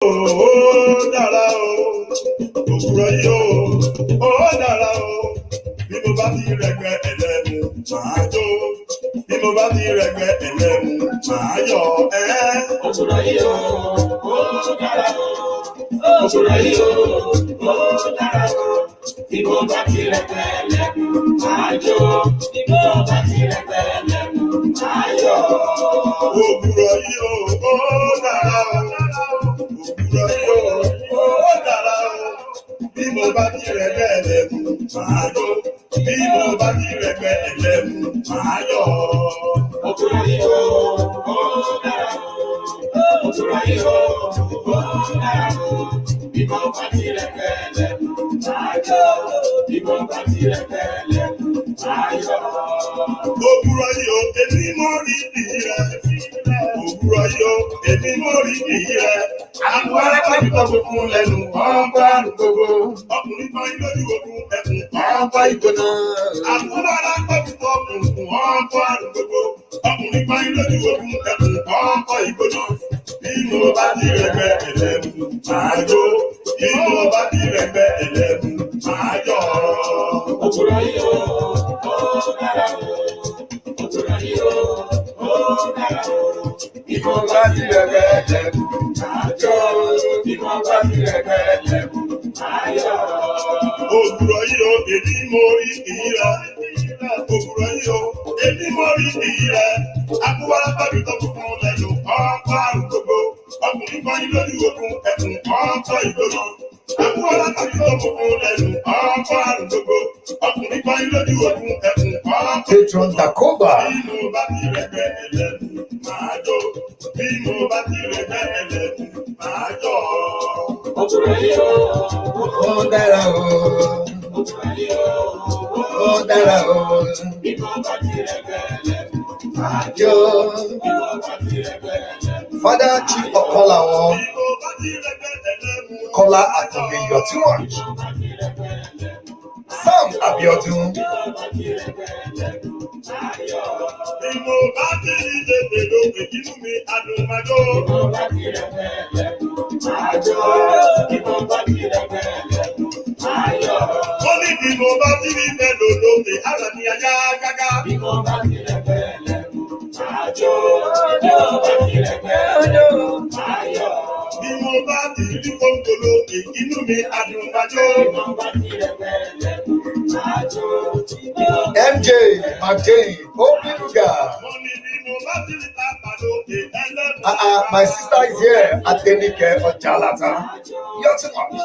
ó dára o, òwúrọ̀ yìí ó dára o, bí mo bá ti rẹ̀gbẹ́ ẹlẹ́mu máa jó, bí mo bá ti rẹ̀gbẹ́ ẹlẹ́mu máa yọ̀ ẹ́. Òwúrọ̀ yìí ó dára o, òwúrọ̀ yìí ó dára o, bí mo bá ti rẹ̀gbẹ́ ẹlẹ́mu máa jó, bí mo bá ti rẹ̀gbẹ́ ẹlẹ́mu máa yọ̀. Òwúrọ̀ yìí ó dára o, òwúrọ̀ yìí ó dára o, bí mo bá ti rẹ̀gbẹ́ ẹlẹ́mu máa jó, bí mo bá ti rẹ̀gbẹ́ ẹlẹ́mu máa yọ̀. Òwúrọ̀ yìí ó dára o, òwúrọ̀ yìí ó dára o, bí mo bá ti rẹ̀gbẹ́ ẹlẹ́mu máa jó, bí mo bá ti rẹ̀gbẹ́ ẹlẹ́mu máa yọ̀. Òwúrọ̀ yìí ó èmi mọ rírì rẹ̀, òwúrọ̀ yìí ó èmi mọ rírì rẹ̀. Àwọn arákùnrin funfun lẹ́nu ọ̀pá gbogbo. Ọkùnrin kan lójú ogun ẹkùn Ọ̀pá ìgbóná. àwọn arákùnrin funfun ọ̀pá gbogbo. Ọkùnrin kan lójú ogun ẹkùn ọ̀pá ìgbóná. Bí mo bá ti rẹ̀gbẹ́ ẹlẹ́mu máa jó, bí mo bá ti rẹ̀gbẹ́ ẹlẹ́mu máa yọ̀. Òwúrọ̀ yìí ó dára o, òwúrọ̀ yìí ó dára o, bí mo bá ti rẹ̀gbẹ́ ẹlẹ́mu máa jó, bí mo bá ti rẹ̀gbẹ́ ẹlẹ́mu máa yọ̀. Òwúrọ̀ yìí ó èmi mo rí ìyíra. Òwúrọ̀ yìí ó èmi mo rí ìyíra. Akúwárá tàbí tó funfun lẹ́nu ọ̀pá gbogbo. Ọkùnrin kan lójú ogun ẹkùn ọ̀pá ìgbóná. Akúwárá tàbí tó funfun lẹ́nu ọ̀pá gbogbo. Ọkùnrin kan lójú ogun ẹkùn ọ̀pá. Patron Takoba. Bí mo bá ti rẹ̀gbẹ́ ẹlẹ́mu máa jó, bí mo bá ti rẹ̀gbẹ́ ẹlẹ́mu máa yọ̀. Òwúrọ̀ yìí Ó dára o, òwúrọ̀ yìí ó dára o. bí mo bá ti rẹ̀gbẹ́ ẹlẹ́mu máa Jó. bí mo bá ti rẹ̀gbẹ́ ẹlẹ́mu. Father Chief Ọ̀kọ́lá wọn, Bí mo bá ti rẹ̀gbẹ́ ẹlẹ́mu Kọ́lá Àtọ̀gbè You're too much. Sam Abiodun, bí mo bá ti rí tètè lókè inú mi adùn máa jó. Ó ní bí mo bá ti rí mélòó lókè ara mi ayá gágá. Bí mo bá ti rí kóńgò lókè inú mi adùn máa jó. MJ McJane, Obinuga. Mo ní bí mo bá ti rí tàpá lókè ẹlẹ́mu. My sister is here, Adenike Ojalata. You're too much.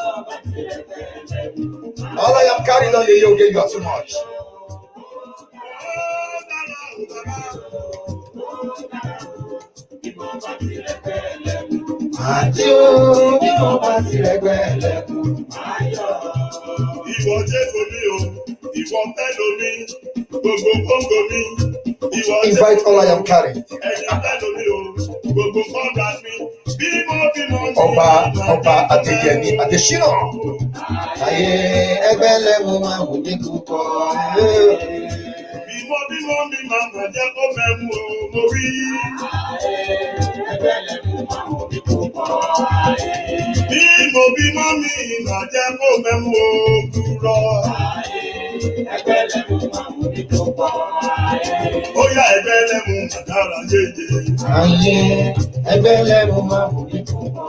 All I am carrying on you, okay, you're too much. Àjò bí mo bá ti rẹ̀gbẹ́ ẹlẹ́mu. Ìwọ Jésù mi o, ìwọ mélòó mi, gbogbo kóńgò mi. Ìwọ Invite all I am carrying. ẹ̀yìn mélòó mi o, gbogbo kọ́ńgà mi. Bímọ mi. Ọba Adéyẹmí Adésínà. Ayé ẹgbẹ́ lẹ́mu máa wù ní púpọ̀. Bímọ mi máa mọ̀ jẹ́ kó mẹ́mu o, mo rí. Bímọ mi máa jẹ́ kó mẹ́mu o, dúró. Ó yá ẹgbẹ́ lẹ́mu àdára yéye. Ayé ẹgbẹ́ lẹ́mu máa wù ní púpọ̀.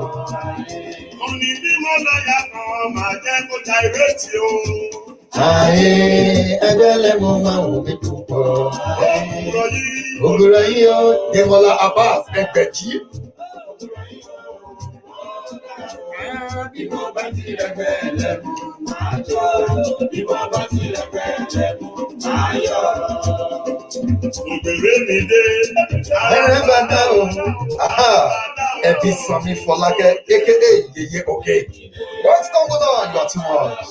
Mo ní bímọ lọ́yà kan máa jẹ́ kó ja ìrètí o. Ayé ẹgbẹ́ lẹ́mu máa wù ní púpọ̀. Ògùrọ̀ yìí ó Dèmọ́lá Abbas Ẹgbẹ̀jì. Bí mo bá ti rẹ̀gbẹ́ ẹlẹ́mu máa jó, bí mo bá ti rẹ̀gbẹ́ ẹlẹ́mu máa yọ̀. Ògbèrè mi dé. Ẹrẹ́ bá dá o. Ẹbí Sanmi Fọlákẹ́ aka Yeye Oge. What's going on? You are too much.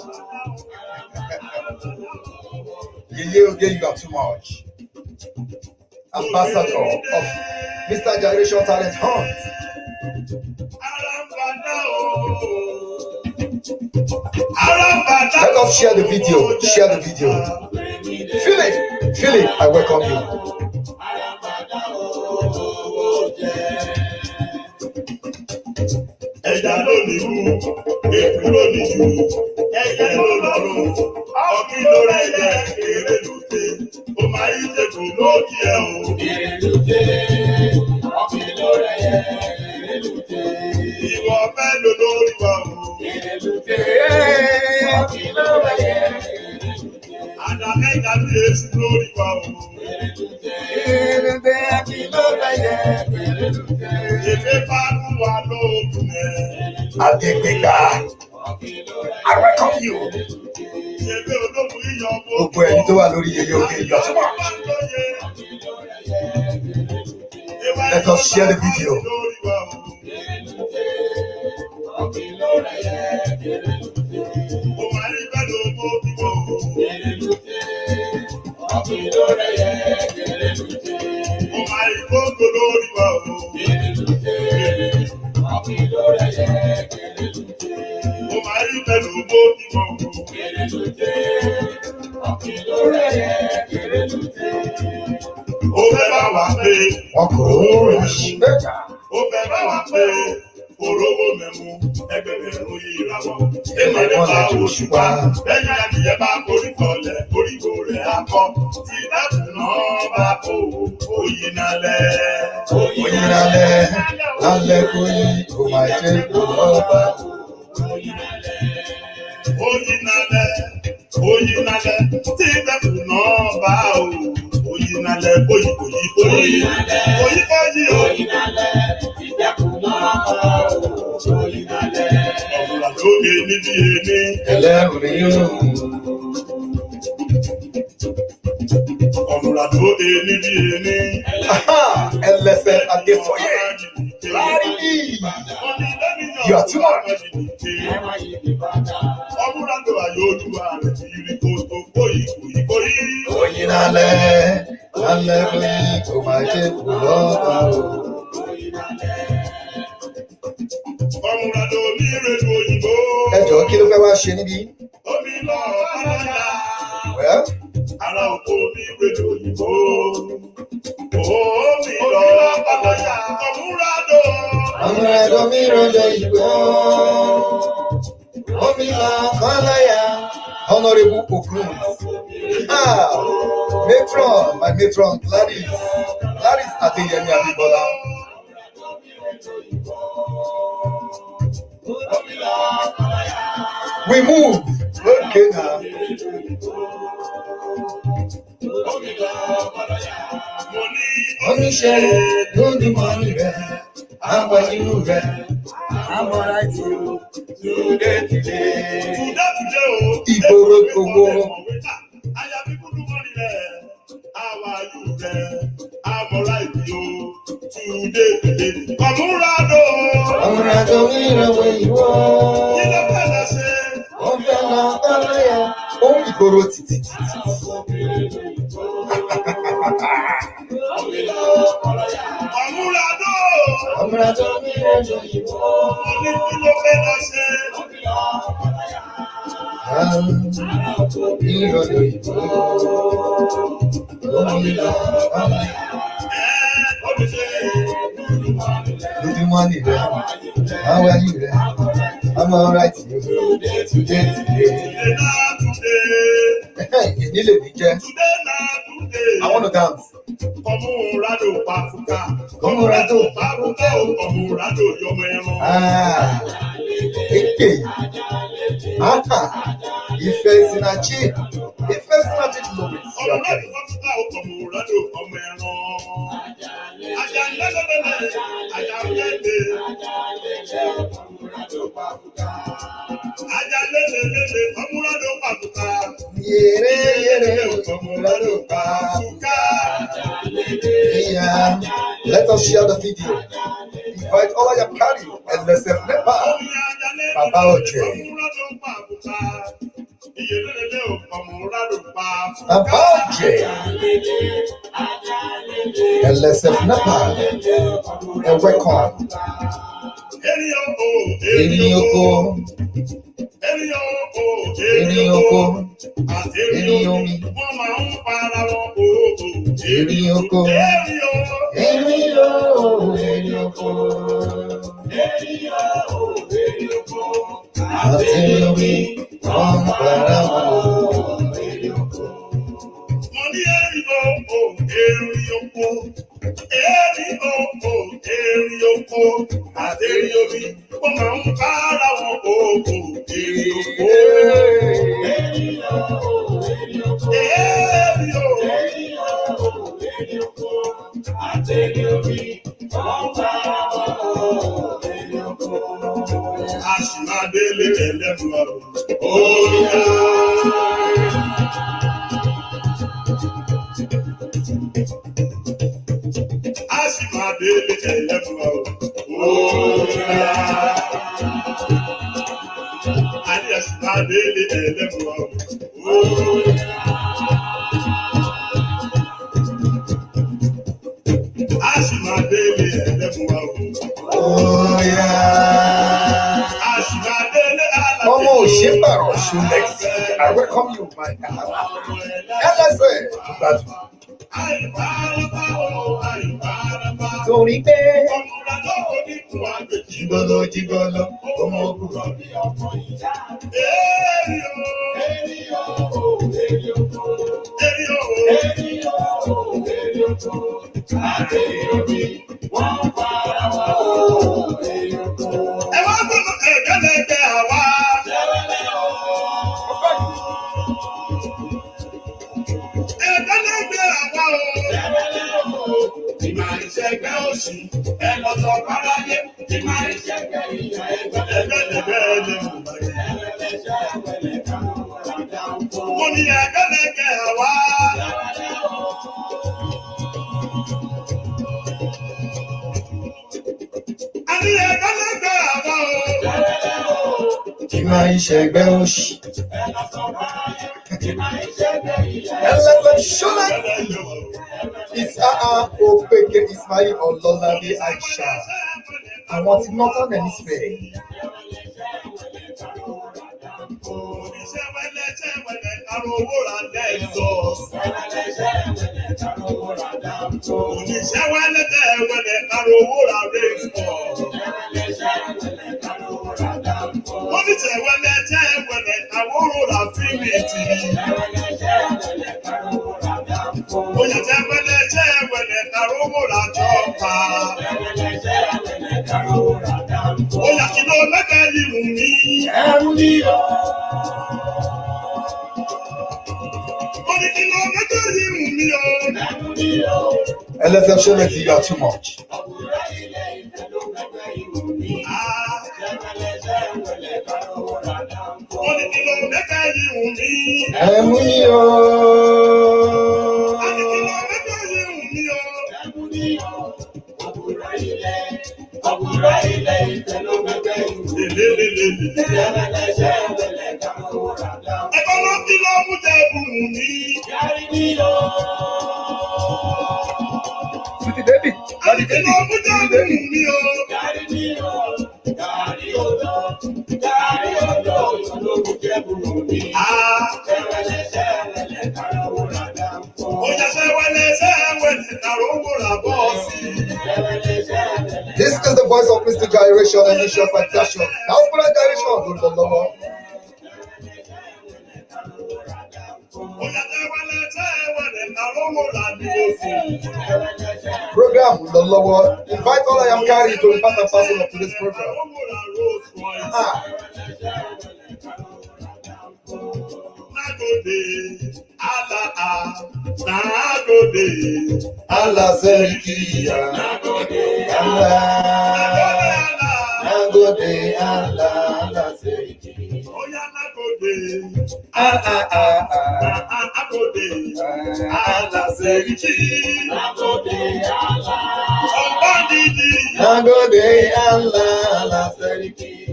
Yeye Oge, you are too much. Ambassador of Mr. Generation Talent Hunt. Let us share the video. Share the video. Philip, I welcome you. Ẹja ló nílù, èkú ló níjù, ẹyẹ ló lọ́rùn, ọ̀gbìn ló rẹ̀ yẹ, èrè lùté, ó máa yí tètò lókì ẹ̀ o. Èrè lùté, ọ̀gbìn ló rẹ̀ yẹ, èrè lùté. Ìwọ fẹ́ lò lórí wa o. Èrè lùté, ọ̀gbìn ló rẹ̀ yẹ, èrè lùté. Àdàmẹ́ta bí èsì lórí wa o. Èrè lùté, ọ̀gbìn ló rẹ̀ yẹ, èrè lùté. Èfé bá kú wa lóògùn ẹ̀. Adégbéga, I welcome you. Èfé ológun yíyọ bó. Gbogbo ẹni tó wà lórí yeye òkè ìyọ̀túnmọ̀. Let us share the video. Ó fẹ́ bá wa pé Wọn kò ṣẹ́jà. ó fẹ́ bá wa pé orówó mẹ́mú ẹgbẹ̀rún ìràwọ̀. Èmi nípa òṣùpá lẹ́yìn adìyẹ bá forí kọlẹ̀ oríko rẹ̀ akọ. Tí dákun náà bá kó oyin nálẹ̀. Oyin lálẹ́, lálẹ́ kò yí, kò máa jẹ́ kó lọ́ba. Oyin nálẹ̀, oyin nálẹ̀, tí dákun náà bá o. Oyin nálẹ̀, oyin kòyí kòyí. Oyin kòyí o. Ọ̀rọ̀ lóge níbi èmi. Ẹlẹ́rù ni yóò. Ọ̀rọ̀ lóge níbi èmi. Ẹlẹ́sẹ̀ Adéfọ́yè. Láàrín you are too much. Ọmúra tó ayé olúwa rẹ̀ ti rí kó tó kóyí kòyí kòyí. Oyin lálẹ́, lálẹ́ kò yí, kò máa jẹ́ kó lọ́ba. Ọmúra tó ní ìrèlú òyìnbó. Ẹ jọ̀ọ́ kí ló fẹ́ wá ṣe níbí? Omi lọ aláya. Well, Ara oko ní ìrèlú òyìnbó. Omi lọ aláya. Ọmúra tó. ọmọ ẹ̀dọ́ mi rọ̀jò ìgbó. Omi lọ kọ́láyà. Honorable Okun. Matron, my matron, Gladys Adeyemi Abibola. We move. Okay now. Oníṣẹ́ ló ní mọ́ni rẹ̀, àwájú rẹ̀, àmọ́ra ti lóde tìlé. Ìgboro gbogbo. Ọmọra tó ní ìrànwọ́ ìwọ. Ó fẹ́ lọ kọ́láyà. Ó ń ìgboro títí. Ọmọra tó ní ìrànwọ́ ìwọ. Ìrọ̀lẹ́ ìbò. Omi lọ kọ́láyà. Lójúmọ́ ni rẹ̀, àwọn ayé rẹ̀, I'm alright you. Today. Ìdílé mi jẹ́. I want to dance. Ọmúradò pàfùkà. Ọmúradò pàfùkà o. Ọmúradò yọmọ ẹran. Èké. Ìfẹ́ Sinachi. Ìfẹ́ Sinachi ti lò mí sí Ọmúradò ọ̀kẹ́. pàfùkà o. Ọmúradò ọmọ ẹran. Àjàlélẹ́lẹ́lẹ́. Àjàlélẹ́. Àjàlélẹ́lẹ́lẹ́. Ọmúradò pàfùkà. Yèrè Ọmúradò pàfùkà. Yeah. Let us share the video. Invite all your party and let's have Nepal. Baba Oje. Baba Oje. And let's have Nepal. And welcome. Erioko. Erioko. Eriomi. Erioko. Erioko. àtẹ̀rí omi wọ́n para wọn o. Mo ní èrì oko, èrì oko, èrì oko, èrì oko, àtẹ̀rí omi wọ́n máa ń para wọn oko, èrì oko. Èrì oko, èrì oko, èrì oko, àtẹ̀rí omi wọ́n para wọn oko. Aṣìmádélé ẹlẹ́nu ọ̀rọ̀. Óyá. Aṣìmádélé ẹlẹ́nu ọ̀rọ̀. Óyá. Adé aṣìmádélé ẹlẹ́nu ọ̀rọ̀. Óyá. Aṣìmádélé ẹlẹ́nu ọ̀rọ̀. Óyá. Ọmọ òṣèpàrọ̀ ṣùlẹ̀sì, I welcome you, my God. LSA, gbàdúrà. Torí pé jìgọlọ jìgọlọ ọmọ ogun. Ẹ wá gbọ́dọ̀ ẹ̀gẹ́lẹ́gẹ́ àwa. Ẹ̀gẹ́lẹ́gẹ́ àwa o. Ìmọ̀ ìṣẹ́gbẹ́ òṣì, ẹ lọ sọ fáráyé. Ìmọ̀ ìṣẹ́gbẹ́ ìyá ẹgbẹ́lẹ́gbẹ́ ẹlẹ́mú. Mo ní ẹ̀gẹ́lẹ́gẹ́ àwa. Àní ẹ̀gẹ́lẹ́gẹ́ àwa o. Ìmọ̀ ìṣẹ̀gbẹ́ òṣì. LSA ṣọlẹ̀. It's Opeke Ismail Ololade Aisha. Àwọn ti Northern Hemisphere. Oya kí ló lẹ́kẹ̀ yìí mi? Ẹ̀rù ni o. Mo ní kí ló lẹ́kẹ̀ yìí mi o? LSA ṣọlẹ̀ ti yà too much. Mo ní kí ló lẹ́kẹ̀ yìí mi? Ẹ̀rù ni o. A ní kí ló lẹ́kẹ̀ yìí mi o? Ọ̀bùrọ̀ ilé ìfẹ́ ló gbẹgbẹ́ ìwé. Ẹ̀kọ́ ló kí ló mú tẹ̀bùn mi? Yàrí ni o. Sweetie baby, Àní kí ló mú tẹ̀bùn mi o? Yàrí ni o. Yàrí odò. Yàrí odò ìṣòlógún jẹ́bùrù mi. Ṣẹ́wẹ́lẹ́ kàrọ̀wò ràdà ń fọ́. Oya ṣẹ́wẹ́lẹ́ kàrọ̀wò rà bọ́ọ̀sì. This is the voice of Mr. Gyration and Isha Fantastic. DIASPORA Gyration, good Lord. Program, Lord. Invite all I am carrying to be part and parcel of today's program. Allah Zerikia, Allah Zerikia. Nagode Allah Zerikia.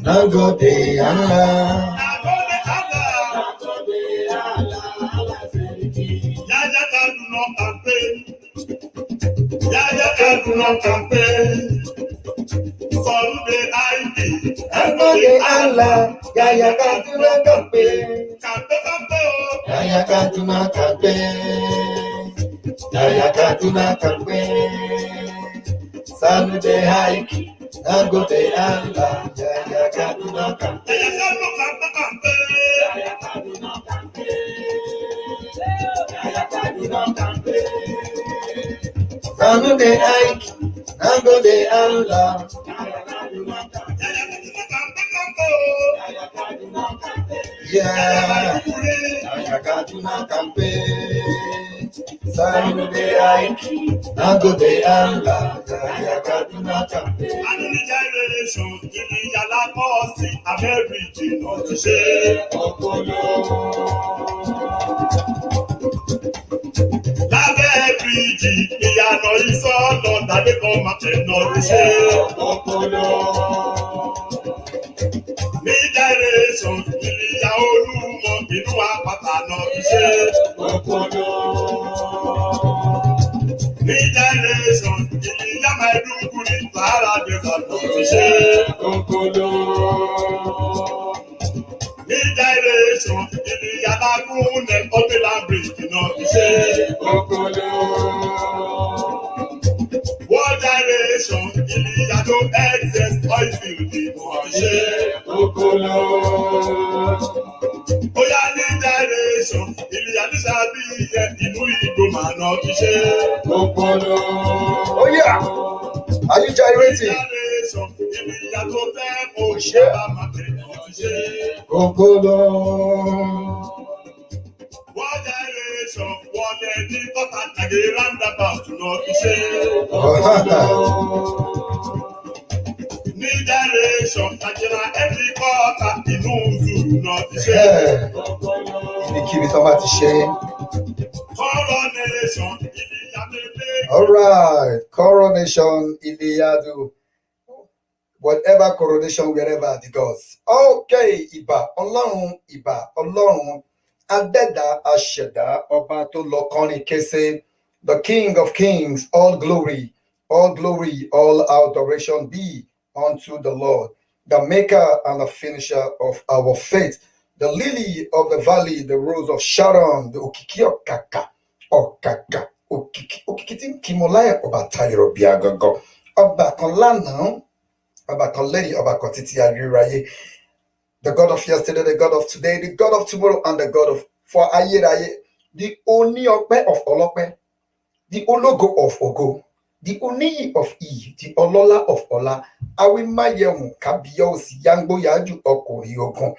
Nagode Allah. Yaya Kaduna campaign. Solude ID. Nagode Allah. Yaya Kaduna campaign. Campaign. Yaya Kaduna campaign. Jaya Kaduna campaign. Sanu de hike, Nago de Allah, Jaya Kaduna campaign. Sanu de hike, Nago de Allah. Yeah, Jaya Kaduna campaign. Sanu de hike, Nago de Allah, Jaya Kaduna campaign. Generation, ìyàlá bọ́ọ̀sì, Amẹ́ríkì náà ti ṣe ọpọlọ. Lábẹ́ bíríìjì, ìyànà ìsọ̀lọ̀ tàbí kan màtẹ̀ náà ti ṣe ọpọlọ. Ní generation, ìyá Olúmọ inú àpáta náà ti ṣe ọpọlọ. Ní generation, ìyá Maiduguri Sahara Desert náà ti ṣe ọpọlọ. Ní generation, ìyá Lágúnẹ̀ Ọ̀tẹ́lá Bridge náà ti ṣe ọpọlọ. World generation, ìyá tó excess oil field náà ti ṣe ọpọlọ. Oya ní generation, ìyá ní sábì yẹ inú Ìgbòmà náà ti ṣe ọpọlọ. Oh yeah, are you gyrating? Ìyá tó fẹ́ kó ṣe àmàkẹ́ náà ti ṣe Kokolo. World generation, wọ́n lè ní kọ́tà tàgé roundabout náà ti ṣe Ní generation, Nàìjíríà ẹ̀dí kọ́ta inú Zulu náà ti ṣe Ibikíbi tó bá ti ṣe. Coronation, ìyá tẹ́lẹ̀. All right, coronation, Iliyadu. Whatever coronation, wherever the gods. Okay, Iba, Ọlọ́run, Adẹ́dà, Aṣẹ̀dá, Ọba tó lọ kọrin kése, the King of Kings, all glory, all adoration be unto the Lord, the maker and the finisher of our faith, the lily of the valley, the rose of Sharon, the Okiki Okaka, Okiki tí ń kí mo láyà ọba Táyọ̀ bí agangan, ọba kan lánàá, ọba kan lẹ́yìn, ọba kan títí ayérayé, the God of yesterday, the God of today, the God of tomorrow, and the God of for ayérayé, the Oní ọpẹ́ of ọlọ́pẹ́, the Ológo of ògo, the Oníyì of iyì, the Ọlọ́lá of ọlá, Awímáyẹ̀wùn kábíyèsí yáńgbóyájú ọkùnrin ogun,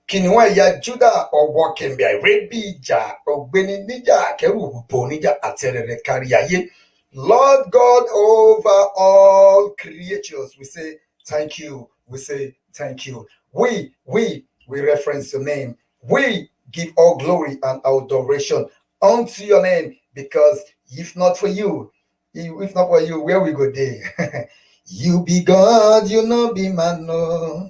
kìnìún ẹ̀yà Júdà ọwọ́ kẹ̀mbẹ̀ àìrẹ́bí ìjà ọ̀gbẹ́ni níjà kẹrùbù níjà àtẹ̀rẹ̀rẹ̀ kárí ayé. Lord God over all creatures, we say thank you. We say thank you. We reference your name. We give all glory and adoration unto your name, because if not for you, where we go there? You be God, you no be man, no.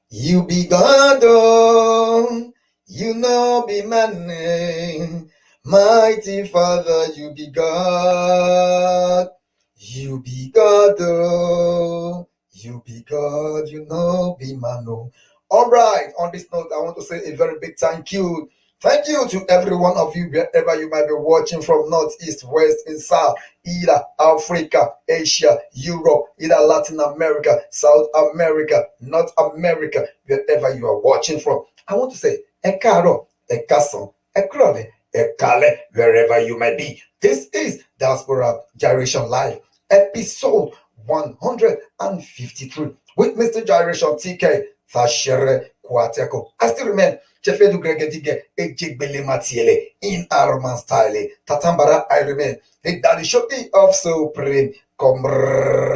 You be God, oh, you know be man, mighty Father, you be God, you be God, oh, you be God, you know be man, oh. All right, on this note, I want to say a very big thank you. Thank you to every one of you, wherever you might be watching from, north, east, west, and south, either Africa, Asia, Europe, either Latin America, South America, North America, wherever you are watching from. I want to say, Ekaro, Ekason, Ekrove, Ekale, wherever you might be. This is Diaspora Gyration Live, episode 153, with Mr. Gyration TK, Fashere Kwateko. I still remain Chefedu Gregedige, Ejigbele Matiele, in Arman style, Tatambara, I remain the Daddy Shoki of Supreme Comradian.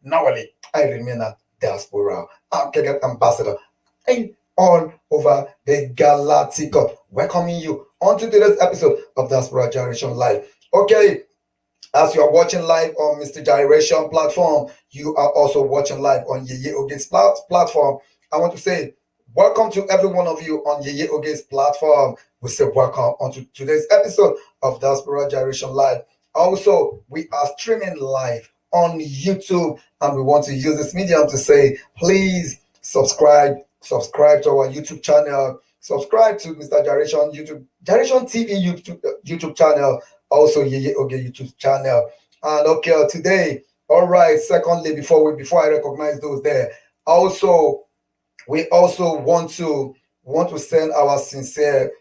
Nawali, I remain a Diaspora Ambassador and all over the Galactica. Welcoming you onto today's episode of Diaspora Gyration Live. Okay, as you are watching live on Mr. Gyration platform, you are also watching live on Yeye Oge's platform. I want to say welcome to every one of you on Yeye Oge's platform. We say welcome onto today's episode of Diaspora Gyration Live. Also, we are streaming live on YouTube, and we want to use this medium to say, please subscribe to our YouTube channel, subscribe to Mr. Gyration Gyration TV YouTube channel, also Yeye Oge YouTube channel. And okay, today, all right. Secondly, before I recognize those there, we also want to send our sincere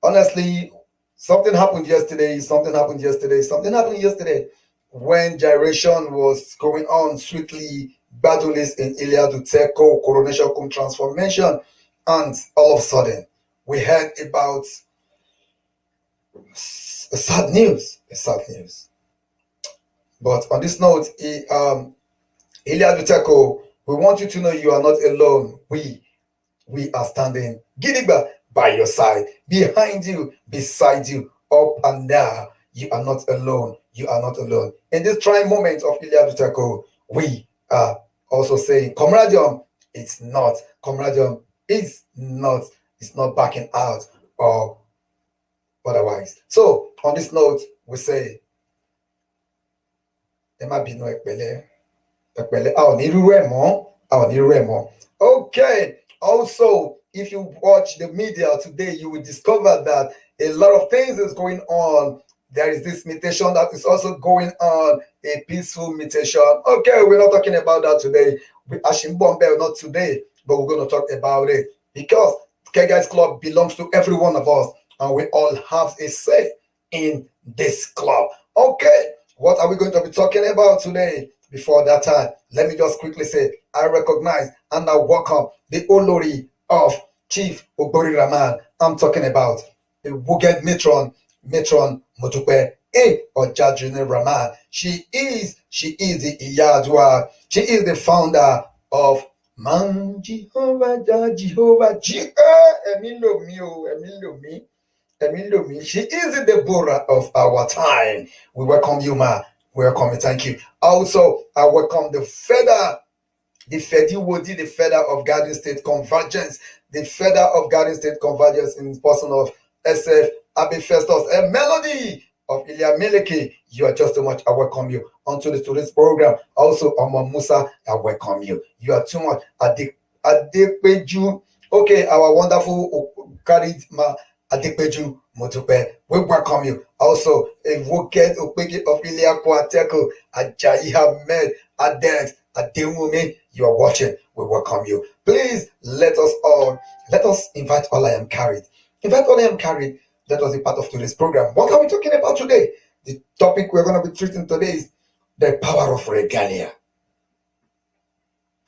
honestly, something happened yesterday when Gyration was going on sweetly, battles in Iliadu Teko, coronation cum transformation, and all of a sudden we heard about a sad news. But on this note, Iliadu Teko, we want you to know you are not alone. We are standing gidigba by your side, behind you, beside you, up and down. You are not alone. In this trying moment of Iliadu Teko, we are also saying Comradium is not backing out or otherwise. So on this note, we say okay. Also, if you watch the media today, you will discover that a lot of things is going on. There is this mutation that is also going on, a peaceful mutation. Okay, we're not talking about that today. Ashimbombe, not today, but we're going to talk about it because K-Guys Club belongs to every one of us, and we all have a say in this club. Okay, what are we going to be talking about today? Before that time, let me just quickly say, I recognize and I welcome the Olori of Chief Ogbori Raman. I'm talking about the Wuged Matron Motupe Ojajune Raman. She is the Iyadua. She is the founder of Man Jehovah. She is the Deborah of our time. We welcome you, ma. Welcome, thank you. Also, I welcome the feather of Garden State Convergence, in person of SF Abbey Festus, a melody of Ilya Meleke. You are just too much. I welcome you onto today's program. Also, Omar Musa, I welcome you. You are too much. Adepeju. Okay, our wonderful charisma Adepeju Motupe, we welcome you. Also, a Woket Opeke of Ilya Kwateko, Ajayi Ahmed, Adet, Adewumi, you are watching. We welcome you. Please let us invite all I am carried. Let us be part of today's program. What are we talking about today? The topic we're going to be treating today is the power of regalia.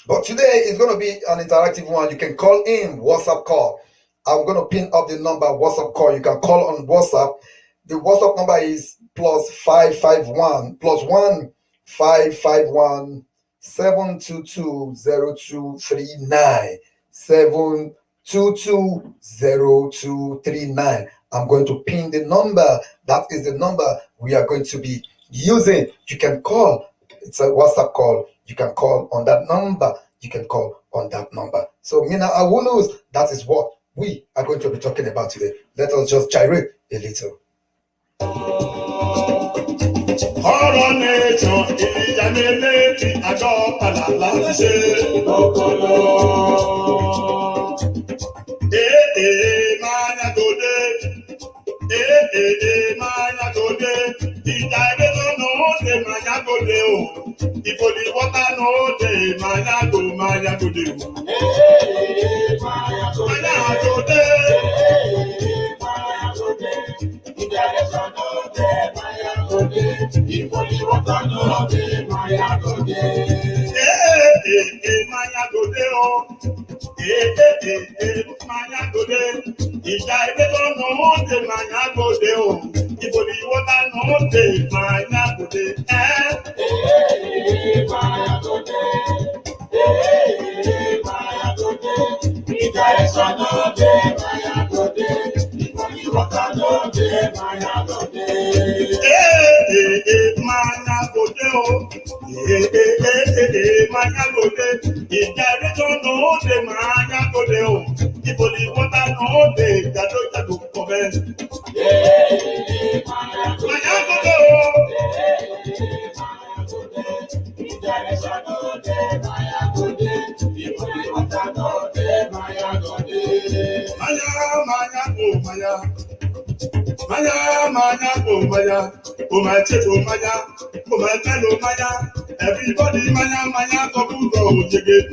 But today is going to be an interactive one. You can call in, WhatsApp call. I'm going to pin up the number, WhatsApp call. You can call on WhatsApp. The WhatsApp number is +551 7220239 7220239. I'm going to pin the number. That is the number we are going to be using. You can call. It's a WhatsApp call. You can call on that number. So Mina Awunus, that is what we are going to be talking about today. Let us just gyrate a little. If only water no day, Maya go day. Maya go day. If there is no day, Maya go day. If only water no day, Maya go day. Maya go day, oh. Maya go day. If there is no day, Maya go day, oh. If only water no day, Maya go day. Maya go day. Maya go day. If there is no day, Maya go day. If only water no day, Maya go day. Maya go day, oh. Maya go day. If there is no day, Maya go day, oh. If only water no day, Jado come. Maya go day, oh. If there is no day, Maya go day. If only water oh my chef, oh my friend, oh everybody maya, double, jiggy, maya, double, everybody maya, double, jiggy,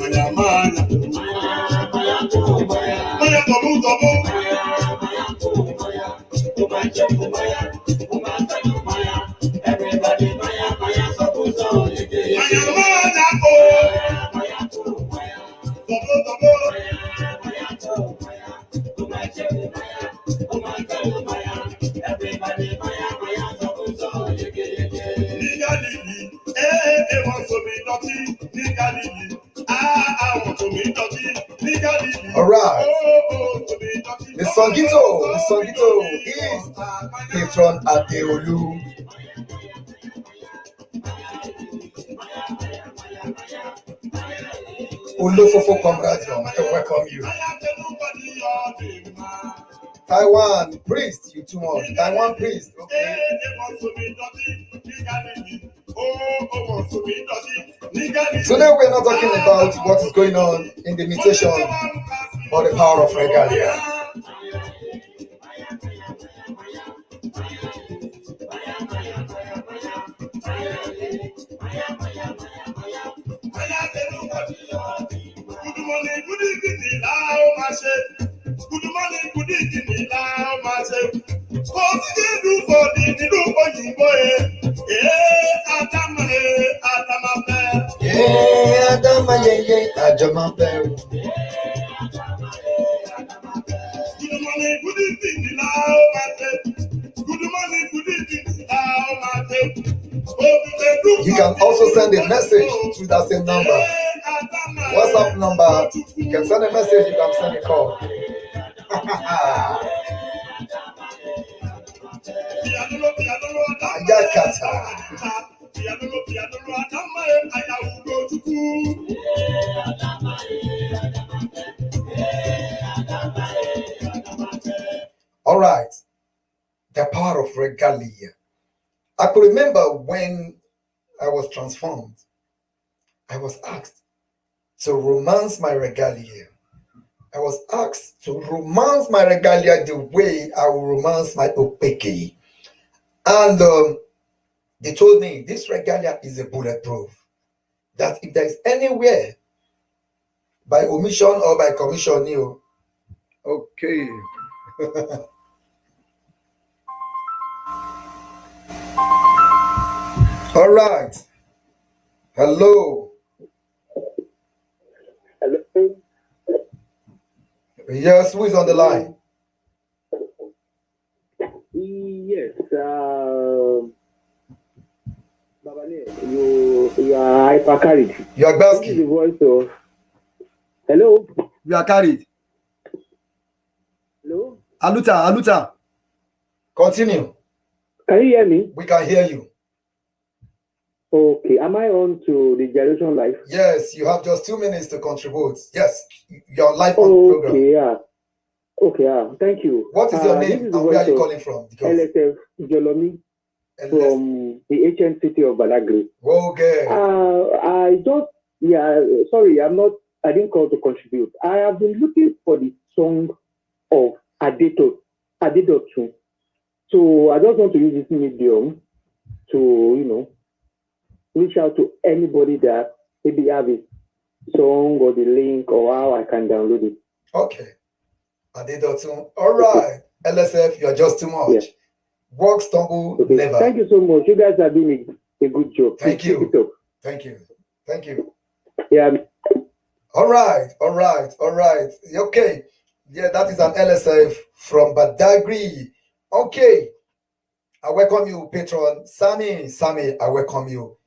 All right. The Songito is patron Adeolu. Olofofo Comradium, I welcome you. Taiwan priest, you too much. Taiwan priest, okay. Today we're not talking about what is going on in the mutation or the power of regalia. Good morning, good evening, good morning, good evening, You can also send a message to that same number. WhatsApp number. You can send a message, you can send a call. All right. The power of regalia. I could remember when I was transformed, I was asked to romance my regalia. I was asked to romance my regalia the way I will romance my opeke. And they told me this regalia is a bulletproof. That if there is anywhere by omission or by commission, you okay. All right. Hello. Hello. Yes, who is on the line? Yes. Babane, you are hyper carried. You are This is the Basky. voice of. Hello. You are carried. Hello. Aluta. Continue. Can you hear me? We can hear you. Okay. Am I on to the GYRATION live? Yes, you have just 2 minutes to contribute. Yes, you're live on the program. Okay. Yeah. Okay. Thank you. What is your This name is the and where are voice you of calling from? Because LSF Jolomi from the ancient city of Badagry. okay. Sorry, I didn't call to contribute. I have been looking for the song of Adedotun. So I just want to use this medium to, reach out to anybody that maybe have a song or the link or how I can download it. Okay. Adedotun. All right. LSF, you are just too much. Yes. Walk, stumble, Okay. never. Thank you so much. You guys are doing a good job. Thank Keep you. it up. Thank you. Yeah. All right. Okay. Yeah, that is an LSF from Badagry. Okay. I welcome you, patron. Sammy, I welcome you.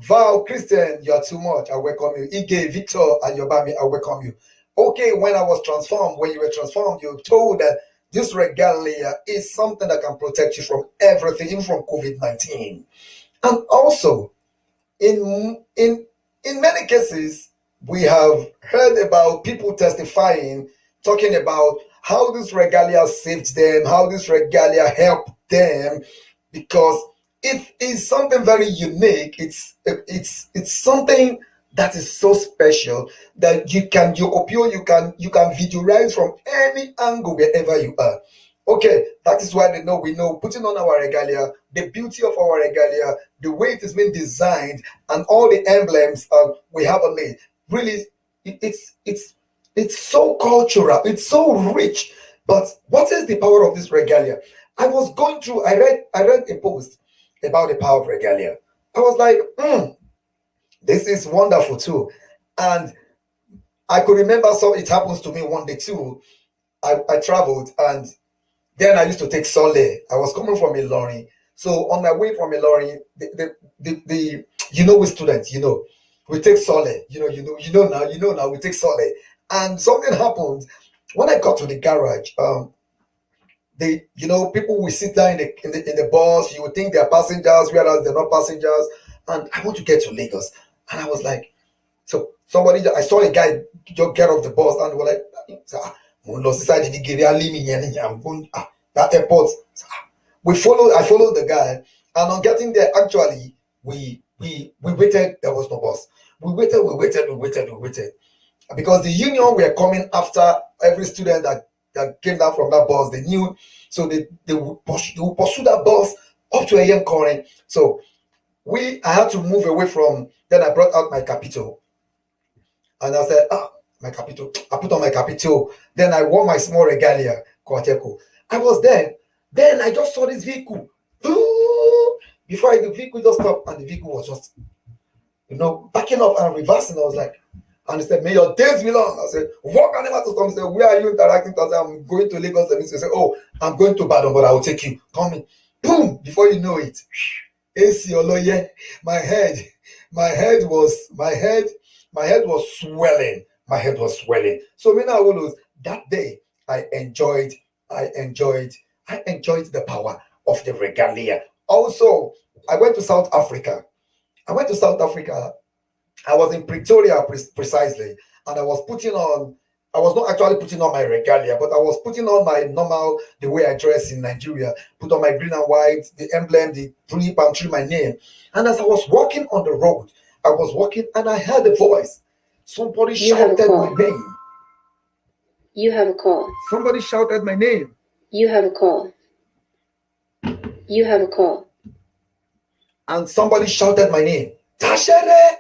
Val, Christian, you're too much. I welcome you. Ige, Victor, and Yobami, I welcome you. Okay, when you were transformed, you told that this regalia is something that can protect you from everything, even from COVID-19. And also, in many cases, we have heard about people testifying, talking about how this regalia saved them, how this regalia helped them, because it is something very unique. It's something that is so special that you can visualize from any angle wherever you are. Okay, that is why we know putting on our regalia, the beauty of our regalia, the way it is being designed, and all the emblems we have on it. Really, it's so cultural, it's so rich. But what is the power of this regalia? I was going through, I read a post about the power of regalia. I was like, this is wonderful too. And I could remember, so it happens to me one day too. I traveled, and then I used to take Sole. I was coming from Ilorin. So on my way from Ilorin, the we students, we take Sole, now, we take Sole. And something happened when I got to the garage. People will sit there in the bus. You would think they're passengers, whereas they're not passengers. And I want to get to Lagos. And I was like, so I saw a guy just get off the bus and were like, I'm going that airport. I followed the guy, and on getting there, actually, we waited. There was no bus. We waited. Because the union were coming after every student that came down from that bus. They knew, so they would pursue that bus up to AM current. So I had to move away from. Then I brought out my capital, and I said, my capital. I put on my capital. Then I wore my small regalia, Kwateco. I was there. Then I just saw this vehicle. Before the vehicle just stopped, and the vehicle was just, backing up and reversing. I was like, and he said, may your days be long. I said, what can I to stop? He said, where are you interacting? I said, I'm going to Lagos. And he said, oh, I'm going to Badon, but I will take you. Come in. Boom! Before you know it, AC Oloye, my head was swelling. My head was swelling. So that day I enjoyed the power of the regalia. Also, I went to South Africa. I was in Pretoria precisely, and I was not actually putting on my regalia, but I was putting on my normal, the way I dress in Nigeria, put on my green and white, the emblem, the tulip and tree, my name. And as I was walking on the road, and I heard a voice. Somebody shouted my name. You have a call. Somebody shouted my name. You have a call. You have a call. And somebody shouted my name. Tashere!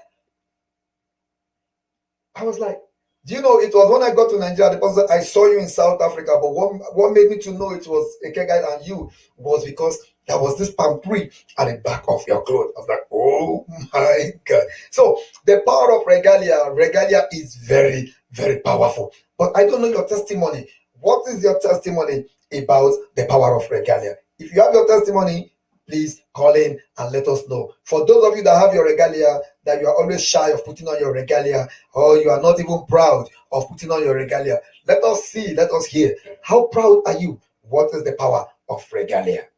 I was like, it was when I got to Nigeria, the person, I saw you in South Africa, but what made me to know it was a guy and you was because there was this palm tree at the back of your clothes. I was like, oh my God. So the power of regalia is very, very powerful. But I don't know your testimony. What is your testimony about the power of regalia? If you have your testimony, please call in and let us know. For those of you that have your regalia, that you are always shy of putting on your regalia, or you are not even proud of putting on your regalia, let us see, let us hear. How proud are you? What is the power of regalia?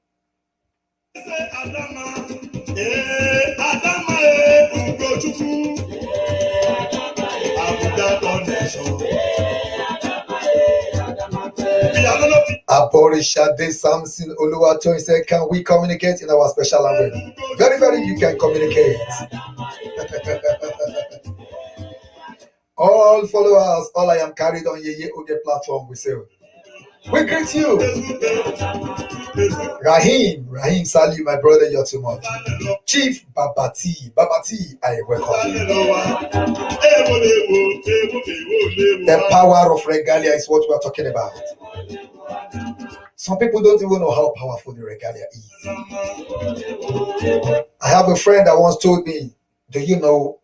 Aborishade Samson Oluwato said, can we communicate in our special language? Very, very, you can communicate. All followers, all I am carried on Yeye Oge platform, we say, we greet you. Rahim Sali, my brother, you're too much. Chief Babati, I welcome you. The power of regalia is what we are talking about. Some people don't even know how powerful the regalia is. I have a friend that once told me, do you know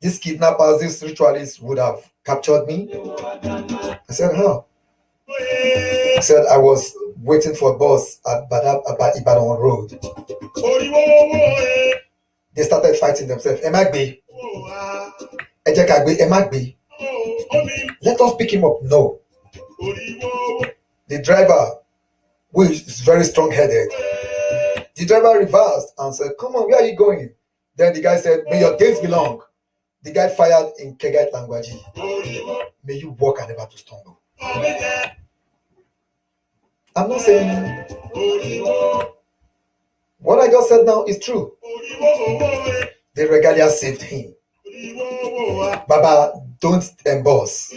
these kidnappers, these ritualists would have captured me? I said, how? I said, I was waiting for a bus at Ibadan Road. They started fighting themselves. Emagbe. Let us pick him up. No. The driver, who is very strong-headed, the driver reversed and said, come on, where are you going? Then the guy said, may your days be long. The guy fired in Kegite language. May you walk and never to stumble. I'm not saying what I just said now is true. The regalia saved him. Baba, don't emboss,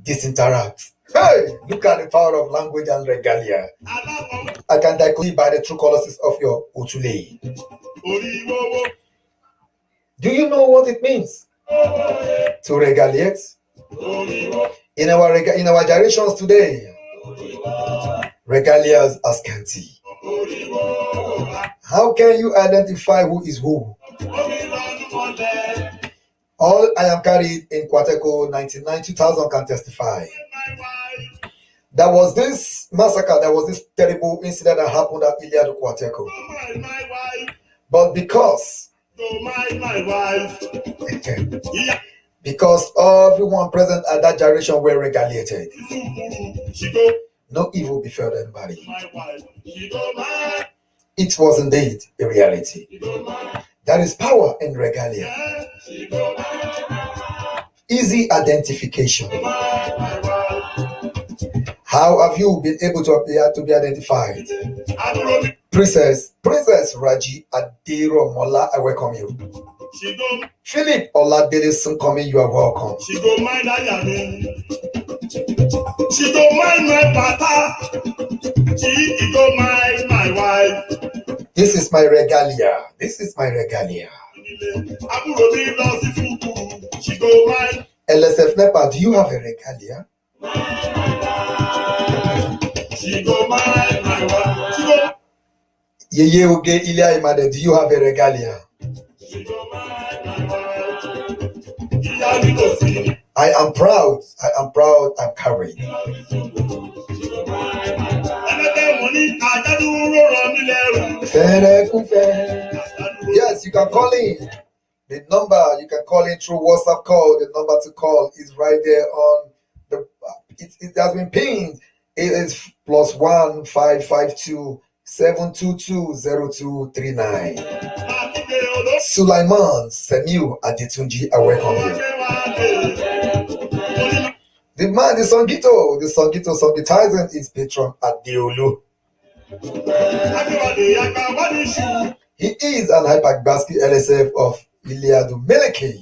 disinteract. Hey, look at the power of language and regalia. I can decode by the true colors of your utule. Do you know what it means to regaliate? In our gyrations today, regalias are scanty. How can you identify who is who? All I am carried in Kwateco 99 2000 can testify. There was this massacre, there was this terrible incident that happened at Iliadu Kwateco. But because everyone present at that gyration were regulated, no evil befell anybody. It was indeed a reality. There is power in regalia. Easy identification. How have you been able to be identified? Princess Raji Adero Mola, I welcome you. Philip Oladele Sunkomi, you are welcome. She don't mind my papa. She don't mind my wife. This is my regalia. This is my regalia. She don't mind. LSF Nepa, do you have a regalia? She don't mind my wife. She don't. Yeye Oge Ilya Imade, do you have a regalia? She don't mind my wife. I am proud, I'm carried. Yes, you can call in. The number you can call in through WhatsApp call. The number to call is right there on the. It has been pinned. It is +1 552 722 0239. Sulaiman Semiu Adetunji, I welcome you. The man, the songitizer is patron Adeolu. He is an Hypagbaski LSF of Iliadu Meleke.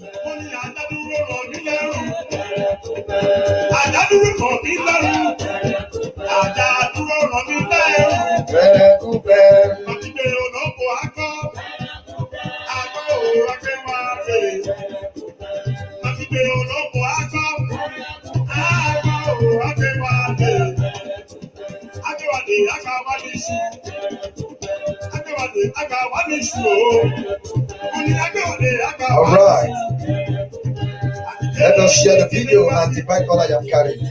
All right. Let us share the video and divide all I am carrying.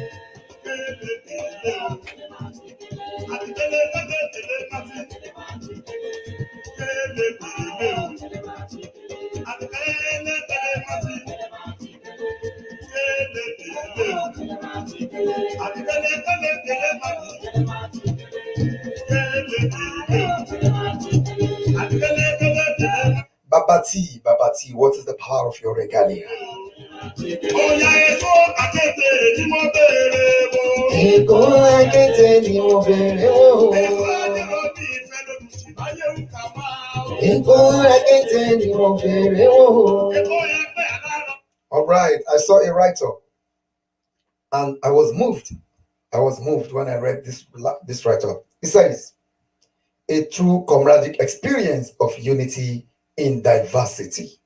Babati, what is the power of your regalia? All right, I saw a write-up and I was moved when I read this write-up. It says, a true comradic experience of unity in diversity.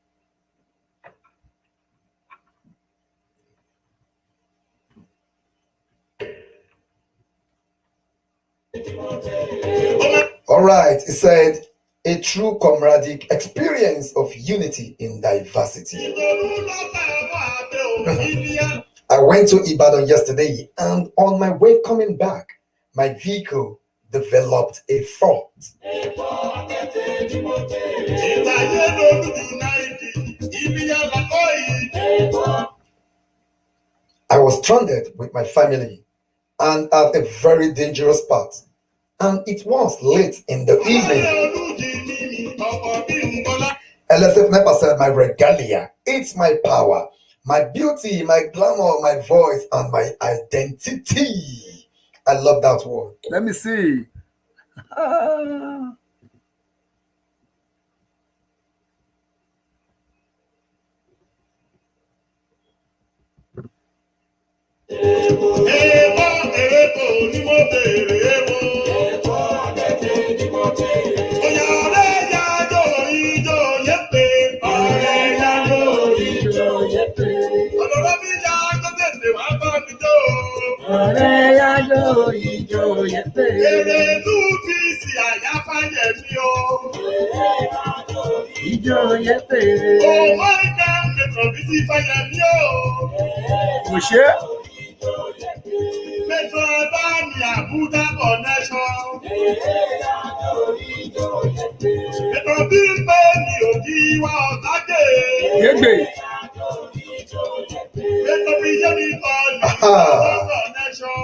All right, it said, a true comradic experience of unity in diversity. I went to Ibadan yesterday, and on my way coming back, my vehicle developed a fault. I was stranded with my family and at a very dangerous part, and it was late in the evening. LSF Nepa said, my regalia, it's my power, my beauty, my glamour, my voice, and my identity. I love that word. Let me see. Èèbó ni mo béèrè èèbó. Oya ọ̀rẹ́ yájọ́ ìjọ yẹ́pẹ̀. Ọ̀rẹ́ yájọ́ ìjọ yẹ́pẹ̀. Ọ̀dọ̀dọ̀ mi yá kó tètè wá bá mi jó. Ọ̀rẹ́ yájọ́ ìjọ yẹ́pẹ̀. Èrè ìlú bí sí àyáfáyẹ̀ mi o. Ìjọ yẹ́pẹ̀. Òwò ìjà mẹ́tọ̀ bí sí fáyẹ̀ mi o. Kò ṣe. Mẹ́tọ̀ bá mi Àbújá connection. Mẹ́tọ̀ bí pé mi ò kí wá ọ̀sájè. Yégbè. Mẹ́tọ̀ bí yé mi kọ́ ní Àbújá connection.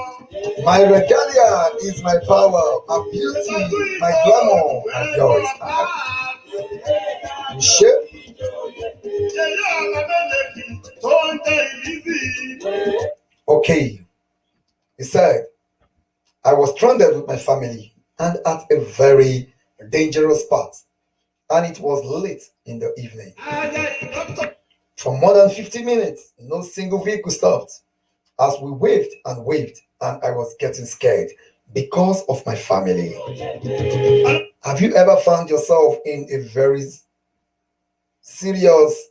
My regalia is my power, my beauty, my glamour, my joy. Shit. Okay. He said, I was stranded with my family and at a very dangerous spot, and it was late in the evening. For more than 50 minutes, no single vehicle stopped. As we waved, and I was getting scared because of my family. Have you ever found yourself in a very serious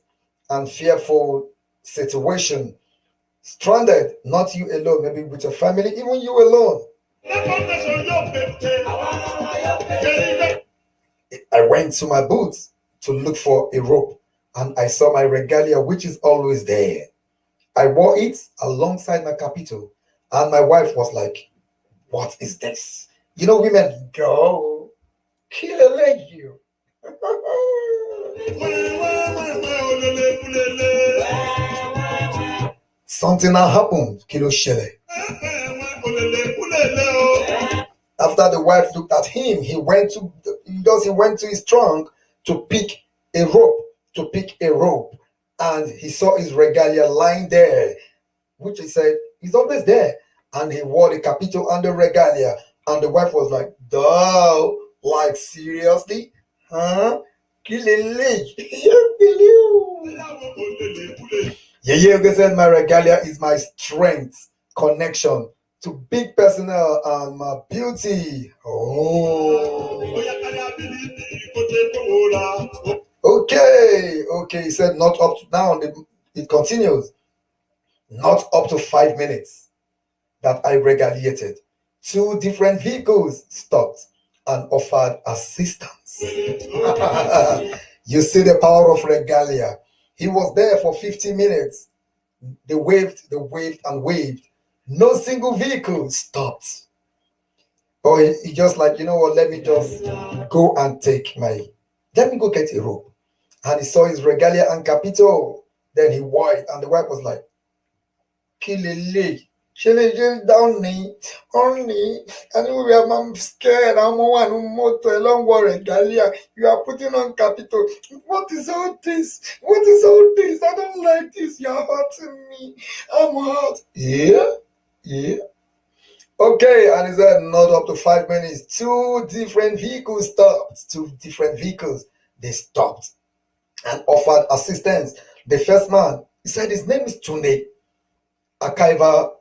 and fearful situation? Stranded, not you alone, maybe with your family, even you alone. I went to my booth to look for a rope, and I saw my regalia, which is always there. I wore it alongside my capito, and my wife was like, what is this? You know, women go, kill a leg you. Something had happened, Kilo Shele. After the wife looked at him, he went to his trunk to pick a rope, and he saw his regalia lying there, which he said is always there. And he wore the capito and the regalia, and the wife was like, "Duh, like seriously, huh? Yeah, said my regalia is my strength, connection to big personnel and my beauty." Oh. Okay. He said not up to now. It continues. Not up to 5 minutes that I regaliated. 2 different vehicles stopped and offered assistance. You see the power of regalia. He was there for 50 minutes. They waved, and waved. No single vehicle stopped. Or he just like, you know what, let me just go get a rope. And he saw his regalia and capito. Then he wore it, and the wife was like, Kilele. Down knee, only, and I'm scared. I'm one motor along regalia. You are putting on capital. What is all this? I don't like this. You're hurting me. I'm hurt. Yeah. Okay, and he said not up to 5 minutes. 2 different vehicles stopped. 2 different vehicles. They stopped and offered assistance. The first man, he said his name is Tunde Akaiva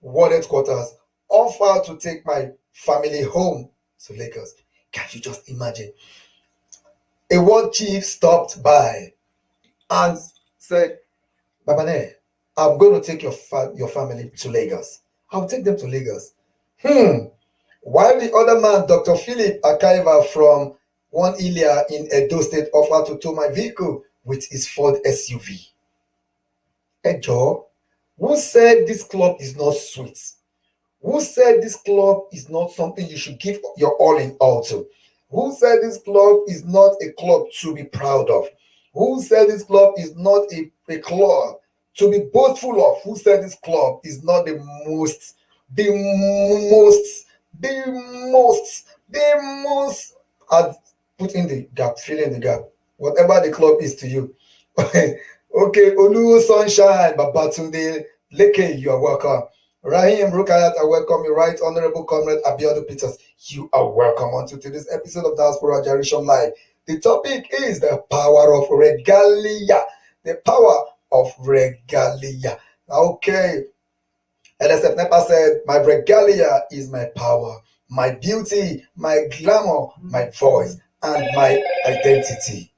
Ward Headquarters, offered to take my family home to Lagos. Can you just imagine? A ward chief stopped by and said, Babane, I'm going to take your family to Lagos. I'll take them to Lagos. While the other man, Dr. Philip Akaiva from One Ilia in Edo State, offered to tow my vehicle with his Ford SUV. Ejo, who said this club is not sweet? Who said this club is not something you should give your all in all to? Who said this club is not a club to be proud of? Who said this club is not a club to be boastful of? Who said this club is not the most, put in the gap, fill in the gap, whatever the club is to you. Okay, Olu Sunshine, Babatunde Leke, you are welcome. Rahim Rukayat, I welcome you. Right Honorable Comrade Abiodun Peters, you are welcome on to this episode of Diaspora Gyration Live. The topic is the power of regalia. The power of Regalia. Okay. LSF Nepa said, my regalia is my power, my beauty, my glamour, my voice, and my identity.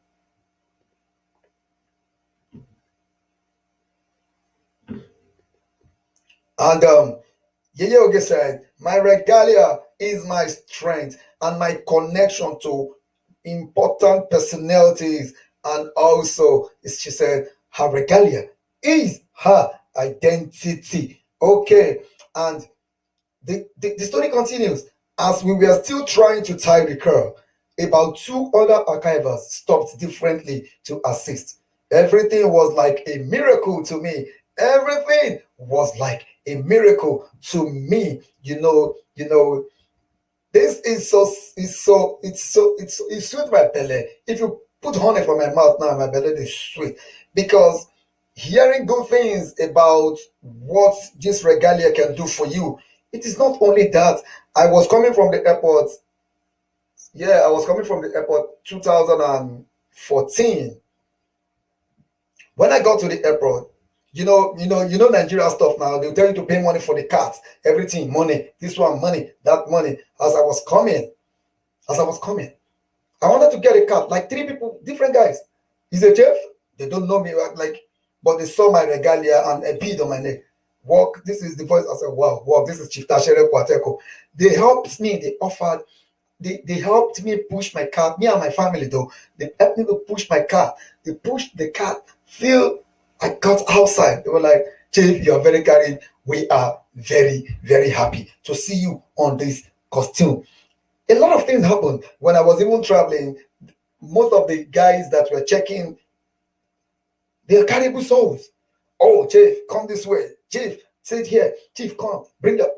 And Yeye Oge said, my regalia is my strength and my connection to important personalities. And also, she said, her regalia is her identity. Okay. And the story continues. As we were still trying to tie the curl, about 2 other archivers stopped differently to assist. Everything was like a miracle to me. Everything was like a miracle to me. This is it's sweet my belly. If you put honey from my mouth now, my belly is sweet. Because hearing good things about what this regalia can do for you, it is not only that. I was coming from the airport. Yeah, I was coming from the airport 2014. When I got to the airport, Nigeria stuff now. They'll tell you to pay money for the cards, everything, money, this one, money, that money. As I was coming, I wanted to get a card, like 3 people, different guys. He's a chef. They don't know me, but they saw my regalia and a bead on my neck. Walk, this is the voice. I said, wow, walk, this is Chief Tashere Kwateko. They helped me, they helped me push my cart, me and my family though. They helped me to push my cart. They pushed the cart. I got outside. They were like, Chief, you are very kind. We are very, very happy to see you on this costume. A lot of things happened when I was even traveling. Most of the guys that were checking, they are caribou souls. Oh, Chief, come this way. Chief, sit here. Chief, come, bring up.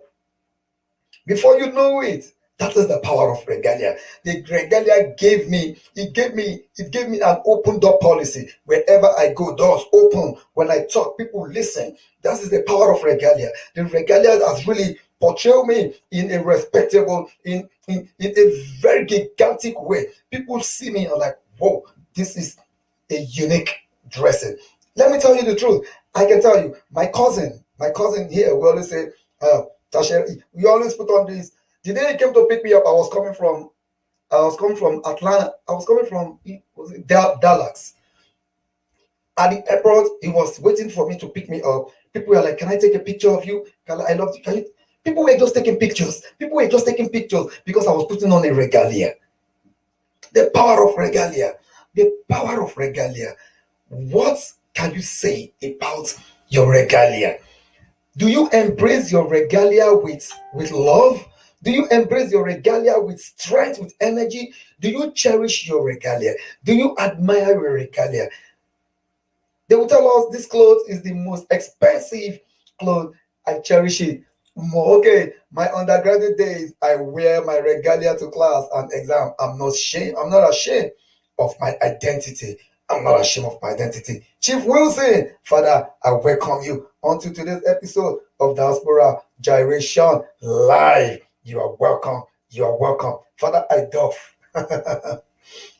Before you know it, that is the power of regalia. The regalia gave me an open door policy. Wherever I go, doors open. When I talk, people listen. That is the power of regalia. The regalia has really portrayed me in a respectable, in a very gigantic way. People see me and are like, whoa, this is a unique dressing. Let me tell you the truth. I can tell you, my cousin here, we always say, Tasher, we always put on this. The day he came to pick me up, I was coming from Atlanta. I was coming from Dallas. At the airport, he was waiting for me to pick me up. People were like, can I take a picture of you? I love you. People were just taking pictures. Because I was putting on a regalia. The power of regalia. The power of regalia. What can you say about your regalia? Do you embrace your regalia with love? Do you embrace your regalia with strength, with energy? Do you cherish your regalia? Do you admire your regalia? They will tell us this clothes is the most expensive clothes. I cherish it. Okay, my undergraduate days, I wear my regalia to class and exam. I'm not ashamed of my identity. I'm not ashamed of my identity. Chief Wilson, Father, I welcome you onto today's episode of Diaspora Gyration Live. You are welcome. Father, I doff.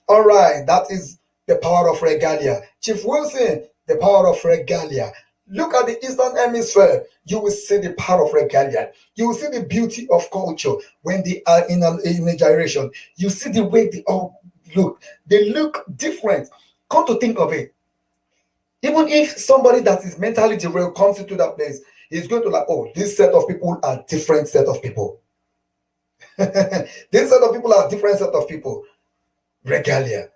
All right, that is the power of regalia. Chief Wilson, the power of regalia. Look at the Eastern Hemisphere. You will see the power of regalia. You will see the beauty of culture when they are in a gyration. You see the way they all look. They look different. Come to think of it. Even if somebody that is mentally derailed comes into that place, he's going to like, oh, this set of people are different set of people. This set of people are different set of people. Regalia.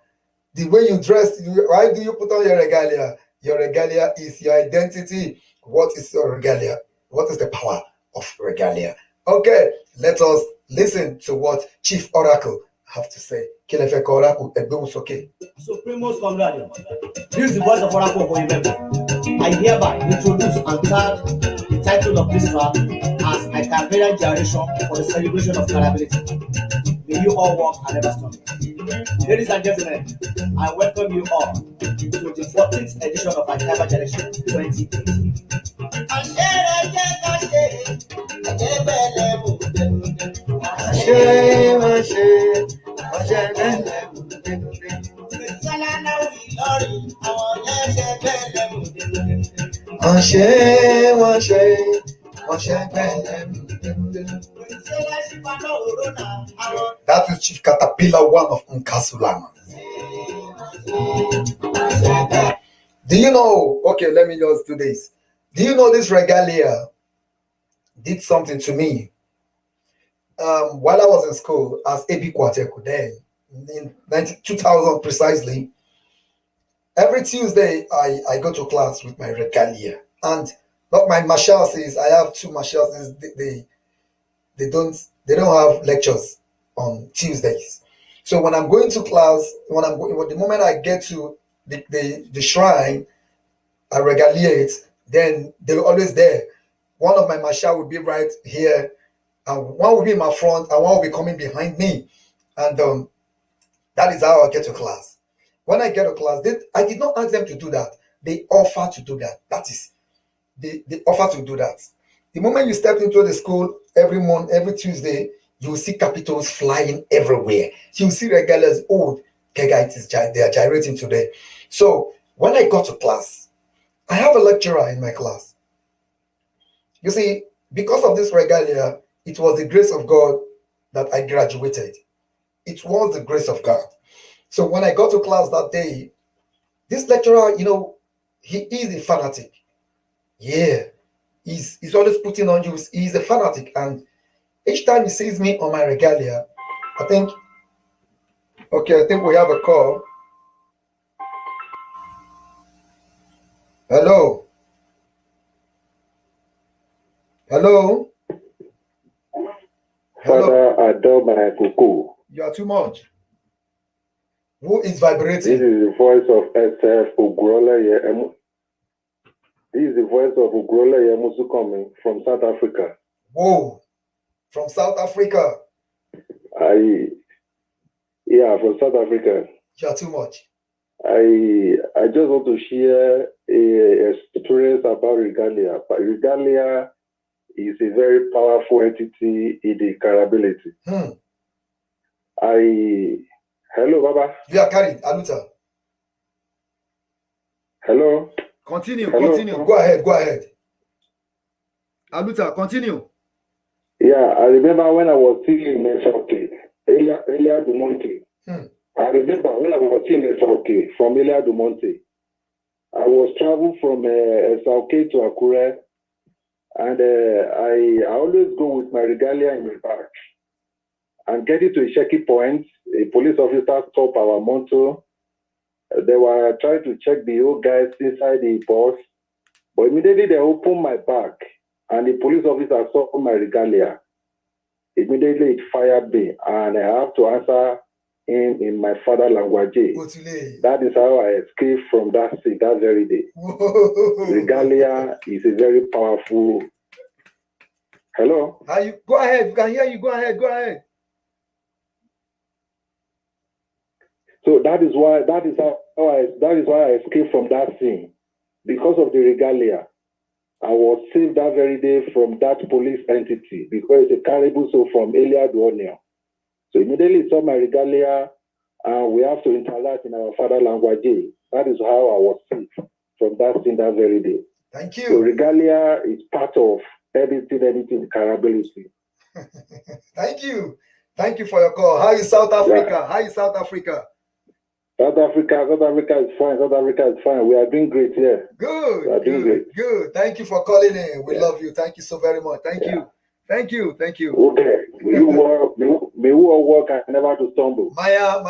The way you dress, why do you put on your regalia? Your regalia is your identity. What is your regalia? What is the power of regalia? Okay, let us listen to what Chief Oracle have to say. Kilefeko Oracle, okay. Supremos Congradio. This is the voice of Oracle for you. I hereby introduce and tag the title of this track as a Caribbean gyration for the celebration of carability. May you all walk and never stop. Ladies and gentlemen, I welcome you all to the 14th edition of my Caribbean Gyration 2018. That is Chief Caterpillar 1 of Nkasulang. Do you know? Okay, let me just do this. Do you know this regalia did something to me? While I was in school as AB Kwateku then, in 2000 precisely, every Tuesday I go to class with my regalia. And not my marshals is, I have two marshals, they don't have lectures on Tuesdays. So when I'm going to class, the moment I get to the shrine, I regaliate, then they're always there. One of my marshal will be right here, and one will be in my front, and one will be coming behind me. And that is how I get to class. When I get to class, I did not ask them to do that. They offer to do that. That is, they offer to do that. The moment you step into the school every Tuesday, you will see capitals flying everywhere. You will see regalias. Oh, they are gyrating today. So when I got to class, I have a lecturer in my class. You see, because of this regalia, it was the grace of God that I graduated. It was the grace of God. So when I got to class that day, this lecturer, he is a fanatic. Yeah, he's always putting on you. He's a fanatic, and each time he sees me on my regalia, I think we have a call. Hello. Hello. Father Adoma Kuku. You are too much. Who is vibrating? This is the voice of SF Ugrola. This is the voice of Ugrola Yemusu coming from South Africa. Whoa, from South Africa. From South Africa. You are too much. I just want to share a experience about regalia. But regalia is a very powerful entity in the carability. Hello, Baba. You are carried, Aluta. Hello. Continue. Go ahead. Aluta, continue. Yeah, I remember when I was singing in SLK, Elia du Monte. I remember when I was in SLK from Elia du Monte. I was traveling from SLK to Akure, and I always go with my regalia in my bag. And getting to a shaky point, a police officer stopped our motor. They were trying to check the old guys inside the bus, but immediately they opened my bag, and the police officer saw my regalia. Immediately it fired me, and I have to answer him in my father language. That is how I escaped from that scene that very day. Regalia is a very powerful. Hello? Go ahead. We can hear you. Go ahead. So that is why I escaped from that scene. Because of the regalia, I was saved that very day from that police entity, because it's a caribou so from Elia Duonio. So immediately saw my regalia, and we have to interact in our father language. That is how I was saved from that scene that very day. Thank you. So regalia is part of anything carability. Thank you for your call. How is South Africa? South Africa is fine. We are doing great here. Good. Thank you for calling in. We love you. Thank you so very much. Thank you. Okay. May we all work and never to stumble. Maya.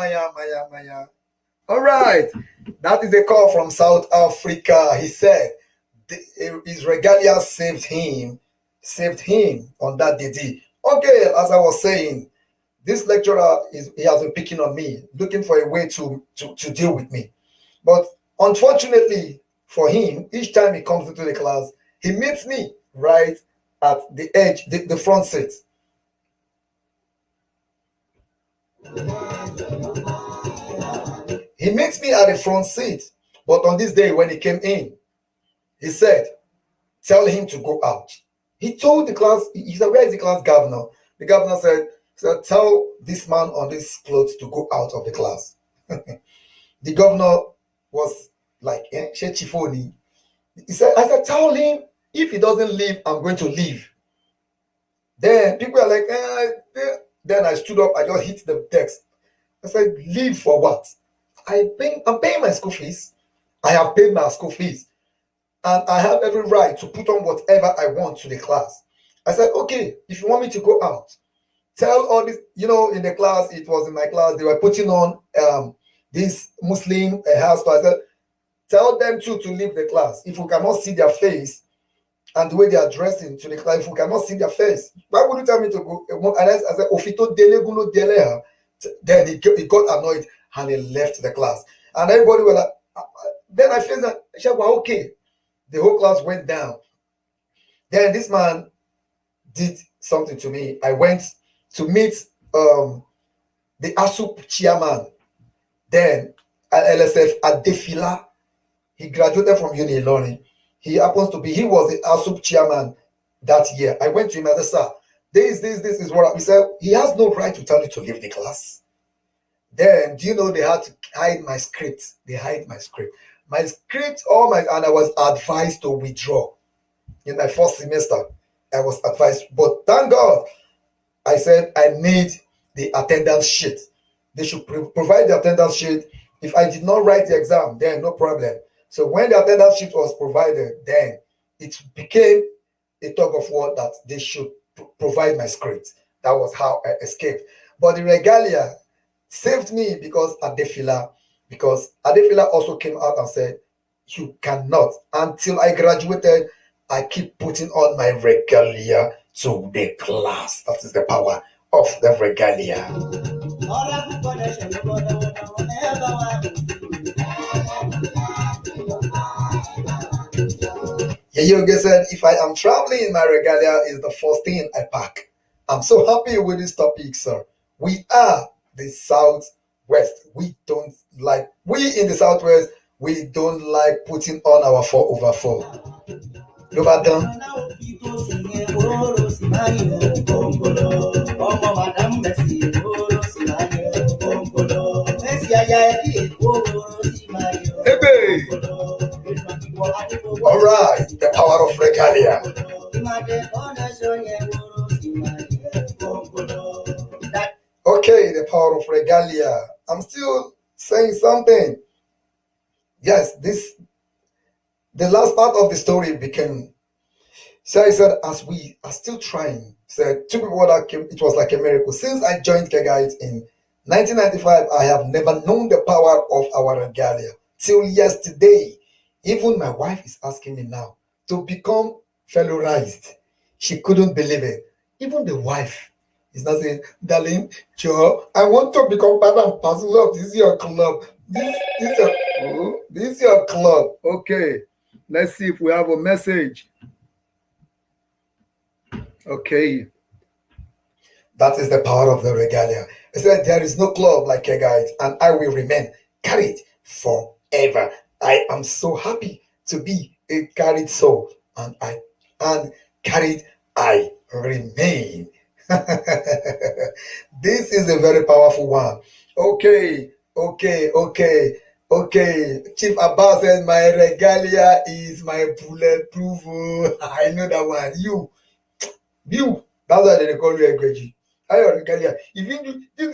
All right. That is a call from South Africa. He said his regalia saved him on that day. Okay, as I was saying, this lecturer he has been picking on me, looking for a way to deal with me. But unfortunately for him, each time he comes into the class, he meets me right at the edge, the front seat. He meets me at the front seat. But on this day when he came in, he said, tell him to go out. He told the class, he said, where is the class governor? The governor said, tell this man on this clothes to go out of the class. The governor was like, Chifoni. He said, I said, tell him if he doesn't leave, I'm going to leave. Then people are like, then I stood up, I just hit the desk. I said, leave for what? I'm paying my school fees. I have paid my school fees. And I have every right to put on whatever I want to the class. I said, okay, if you want me to go out, tell all this, in the class, it was in my class, they were putting on this Muslim house. I said, tell them too to leave the class. If we cannot see their face and the way they are dressing to the class, if we cannot see their face, why would you tell me to go? And I said, Ofito dele guno dele. Then he got annoyed and he left the class. And everybody was like, then I felt that, well, okay. The whole class went down. Then this man did something to me. I went to meet the ASUP chairman. Then at LSF at Defila, he graduated from Uni Ilorin. He was the ASUP chairman that year. I went to him and said, sir, this is what he said. He has no right to tell you to leave the class. Then, do you know they had to hide my script? They hide my script. My script, and I was advised to withdraw. In my first semester, I was advised. But thank God, I said I need the attendance sheet. They should provide the attendance sheet. If I did not write the exam, then no problem. So when the attendance sheet was provided, then it became a tug of war that they should provide my script. That was how I escaped. But the regalia saved me because Adefila also came out and said, you cannot. Until I graduated, I keep putting on my regalia to the class. That is the power of the regalia. Yoga said, if I am traveling in my regalia, is the first thing I pack. I'm so happy with this topic, sir. We are the Southwest. We in the Southwest, we don't like putting on our 4/4. All right, the power of regalia. Okay, the power of regalia. I'm still saying something. Yes, the last part of the story became. So I said, as we are still trying, said two people that came, it was like a miracle. Since I joined Kegite in 1995, I have never known the power of our regalia. Till yesterday, even my wife is asking me now to become fellorized. She couldn't believe it. Even the wife is not saying, darling, Joe, I want to become part and parcel of this your club. This is your club. Okay, let's see if we have a message. Okay. That is the power of the regalia. I said there is no club like Kegite, and I will remain carried forever. I am so happy to be a carried soul, and carried I remain. This is a very powerful one. Okay. Chief Abbas says my regalia is my bulletproof. I know that one. You. That's why they call you Egweji. I regalia. Even do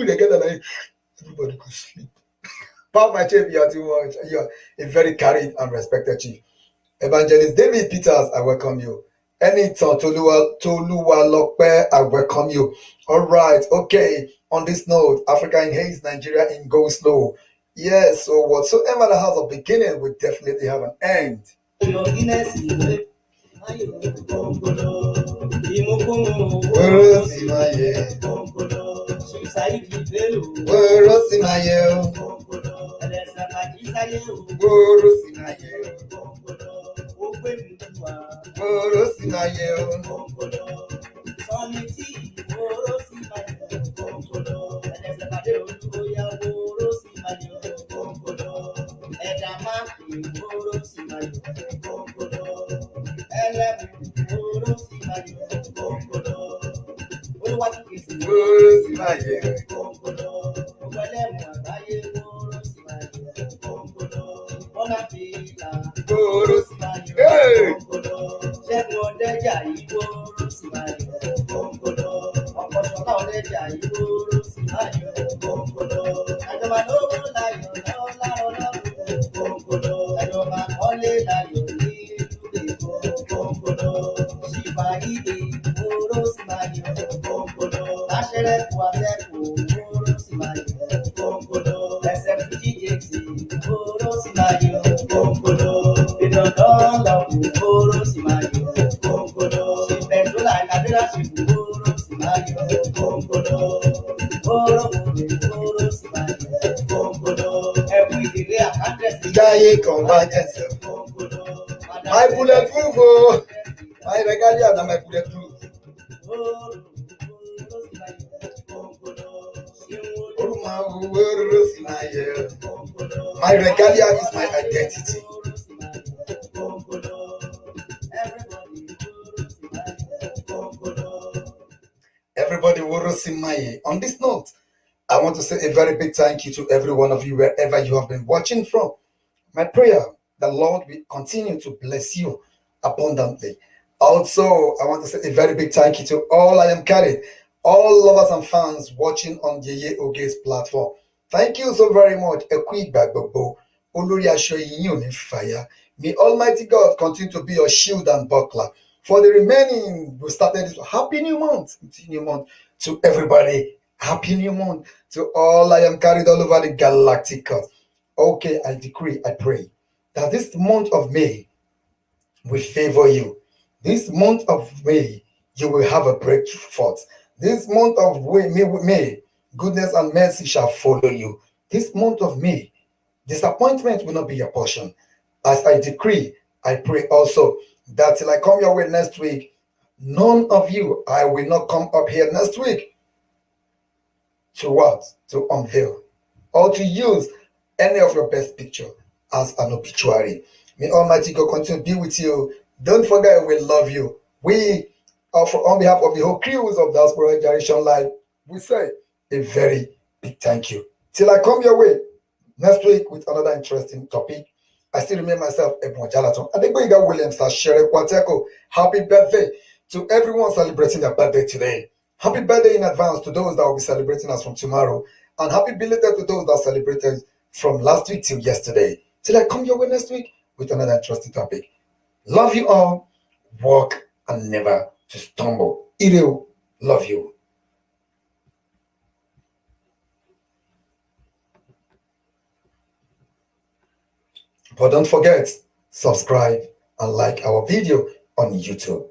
the get like everybody could sleep. Pop my chief, you are too much. You are a very carried and respected chief. Evangelist David Peters, I welcome you. Anytime Toluwa Lokpe, I welcome you. All right, okay. On this note, Africa in haze, Nigeria in go slow. Yes, so whatsoever that has a beginning will definitely have an end. Ṣẹ́gun ọ̀dẹ́jà ìgboro sì máa yọ kóńkóló. Ọ̀pọ̀ṣọ́lá ọ̀dẹ́jà ìgboro sì máa yọ kóńkóló. Àjọba lówó láyọ̀ lọ́la ọlọ́run kóńkóló. Àjọba kọ́lé láyọ̀ ní ìlú Èkó kóńkóló. Ṣìfà ìdè ìgboro sì máa yọ kóńkóló. Láṣẹ́rẹ́kù àtẹ́kù ìgboro sì máa yọ kóńkóló. Ẹsẹ̀ fìdíje ti ìgboro sì máa yọ kóńkóló. Ìdọ̀dọ̀ lọ́kùn ìgboro sì máa yọ kóńkóló. Ìbẹ̀dúrà kàdúrà ṣì ìgboro sì máa yọ kóńkóló. Ìgboro kùnú ìgboro sì máa yọ kóńkóló. Ẹ̀kú ìdílé àkántẹ̀sì Jaye convergence. kóńkóló. My bulletproof, oh. My regalia and my bulletproof. My regalia is my identity. Everybody will see my. On this note, I want to say a very big thank you to every one of you wherever you have been watching from. My prayer, the Lord will continue to bless you abundantly. Also, I want to say a very big thank you to all I am carried, all lovers and fans watching on Yeye Oge's platform. Thank you so very much. May Almighty God continue to be your shield and buckler. For the remaining, we started this happy new month. To everybody. Happy new month. To all I am carried all over the galactic earth. Okay, I decree, I pray that this month of May will favor you. This month of May, you will have a breakthrough forth. This month of May, goodness and mercy shall follow you. This month of May, disappointment will not be your portion. As I decree, I pray also that till I come your way next week, none of you, I will not come up here next week to what? To unveil or to use any of your best picture as an obituary. May Almighty God continue to be with you. Don't forget, we love you. We, on behalf of the whole crews of Diaspora Generation Live, we say a very big thank you. Till I come your way next week with another interesting topic, I still remain myself, Ebon Jalaton. Adegboyega Williams, Shere Kwateko. Happy birthday to everyone celebrating their birthday today. Happy birthday in advance to those that will be celebrating us from tomorrow. And happy belated to those that celebrated from last week till yesterday. Till I come your way next week with another interesting topic. Love you all. Walk and never to stumble. Ireo, love you. But don't forget, subscribe and like our video on YouTube.